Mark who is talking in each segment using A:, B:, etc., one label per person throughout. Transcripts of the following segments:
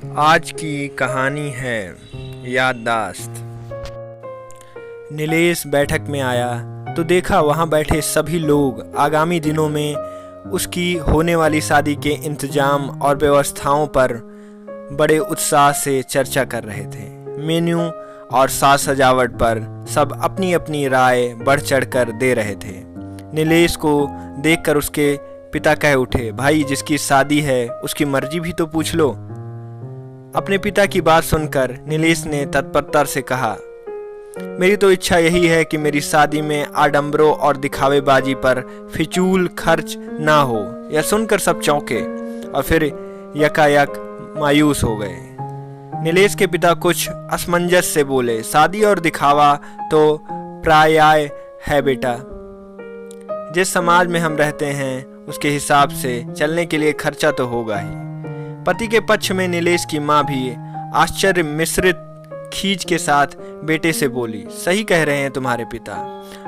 A: आज की कहानी है याददाश्त। नीलेश बैठक में आया तो देखा वहाँ बैठे सभी लोग आगामी दिनों में उसकी होने वाली शादी के इंतजाम और व्यवस्थाओं पर बड़े उत्साह से चर्चा कर रहे थे। मेन्यू और साज सजावट पर सब अपनी अपनी राय बढ़ चढ़कर दे रहे थे। नीलेश को देखकर उसके पिता कह उठे, भाई जिसकी शादी है उसकी मर्जी भी तो पूछ लो। अपने पिता की बात सुनकर नीलेश ने तत्परता से कहा, मेरी तो इच्छा यही है कि मेरी शादी में आडंबरों और दिखावेबाजी पर फिजूल खर्च ना हो। यह सुनकर सब चौंके और फिर यकायक मायूस हो गए। नीलेश के पिता कुछ असमंजस से बोले, शादी और दिखावा तो प्रायाय है बेटा, जिस समाज में हम रहते हैं उसके हिसाब से चलने के लिए खर्चा तो होगा ही। पति के पक्ष में नीलेश की माँ भी आश्चर्य मिश्रित खींच के साथ बेटे से बोली, सही कह रहे हैं तुम्हारे पिता,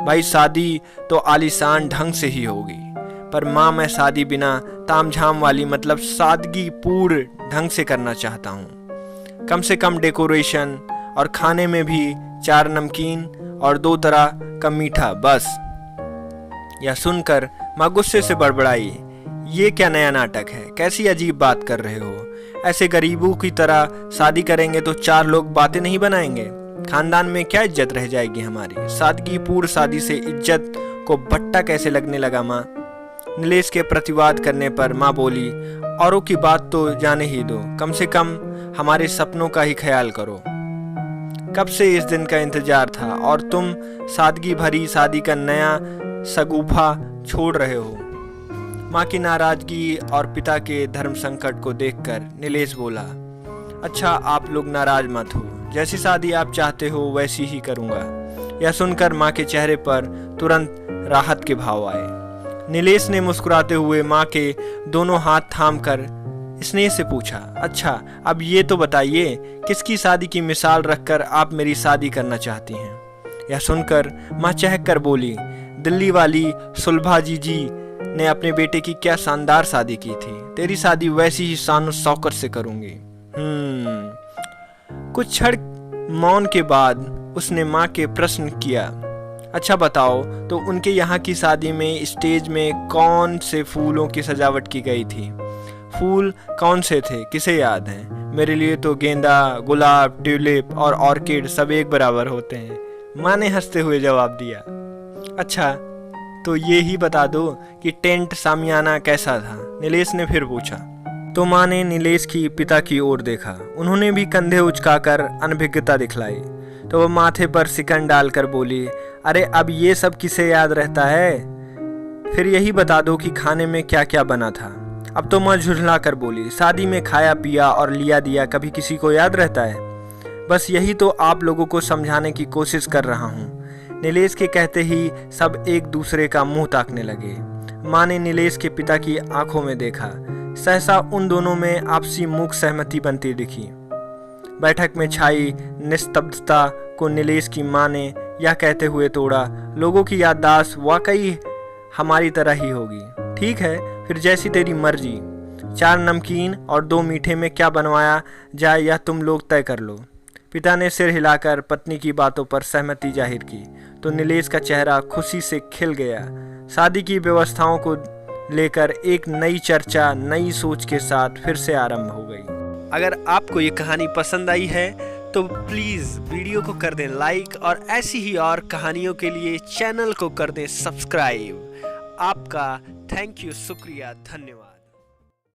A: भाई शादी तो आलीशान ढंग से ही होगी, पर माँ मैं शादी बिना तामझाम वाली मतलब सादगी पूर्ण ढंग से करना चाहता हूँ। कम से कम डेकोरेशन और खाने में भी 4 नमकीन और 2 तरह का मीठा बस। यह सुनकर माँ गुस्से से बड़बड़ाई, ये क्या नया नाटक है, कैसी अजीब बात कर रहे हो। ऐसे गरीबों की तरह शादी करेंगे तो 4 लोग बातें नहीं बनाएंगे, खानदान में क्या इज्जत रह जाएगी हमारी। सादगी पूर्ण शादी से इज्जत को भट्टा कैसे लगने लगा माँ। नीलेश के प्रतिवाद करने पर माँ बोली, औरों की बात तो जाने ही दो, कम से कम हमारे सपनों का ही ख्याल करो। कब से इस दिन का इंतजार था और तुम सादगी भरी शादी का नया शगुफा छोड़ रहे हो। माँ की नाराजगी और पिता के धर्म संकट को देखकर नीलेश बोला, अच्छा आप लोग नाराज मत हो, जैसी शादी आप चाहते हो वैसी ही करूँगा। यह सुनकर माँ के चेहरे पर तुरंत राहत के भाव आए। नीलेश ने मुस्कुराते हुए माँ के दोनों हाथ थामकर स्नेह से पूछा, अच्छा अब ये तो बताइए किसकी शादी की मिसाल रखकर आप मेरी शादी करना चाहती हैं। यह सुनकर माँ चहक कर बोली, दिल्ली वाली सुलभा जी ने अपने बेटे की क्या शानदार शादी की थी, तेरी शादी वैसी ही शान शौकत से करूंगी। कुछ क्षण मौन के बाद उसने माँ के प्रश्न किया, अच्छा बताओ तो उनके यहाँ की शादी में स्टेज में कौन से फूलों की सजावट की गई थी, फूल कौन से थे, किसे याद है। मेरे लिए तो गेंदा, गुलाब, ट्यूलिप और ऑर्किड सब एक बराबर होते हैं। माँ ने हंसते हुए जवाब दिया, अच्छा तो ये ही बता दो कि टेंट सामियाना कैसा था। नीलेश ने फिर पूछा तो माँ ने नीलेश की पिता की ओर देखा। उन्होंने भी कंधे उचकाकर अनभिज्ञता दिखलाई तो वह माथे पर सिकन डालकर बोली, अरे अब ये सब किसे याद रहता है, फिर यही बता दो कि खाने में क्या क्या बना था। अब तो माँ झुठला कर बोली, शादी में खाया पिया और लिया दिया कभी किसी को याद रहता है। बस यही तो आप लोगों को समझाने की कोशिश कर रहा हूँ। नीलेश के कहते ही सब एक दूसरे का मुंह ताकने लगे। माँ ने नीलेश के पिता की आंखों में देखा, सहसा उन दोनों में आपसी मूक सहमति बनती दिखी। बैठक में छाई निस्तब्धता को नीलेश की माँ ने यह कहते हुए तोड़ा, लोगों की याददाश्त वाकई हमारी तरह ही होगी। ठीक है फिर जैसी तेरी मर्जी, 4 नमकीन और 2 मीठे में क्या बनवाया जाए यह तुम लोग तय कर लो। पिता ने सिर हिलाकर पत्नी की बातों पर सहमति जाहिर की तो नीलेश का चेहरा खुशी से खिल गया। शादी की व्यवस्थाओं को लेकर एक नई चर्चा नई सोच के साथ फिर से आरंभ हो गई। अगर आपको ये कहानी पसंद आई है तो प्लीज़ वीडियो को कर दें लाइक और ऐसी ही और कहानियों के लिए चैनल को कर दें सब्सक्राइब। आपका थैंक यू, शुक्रिया, धन्यवाद।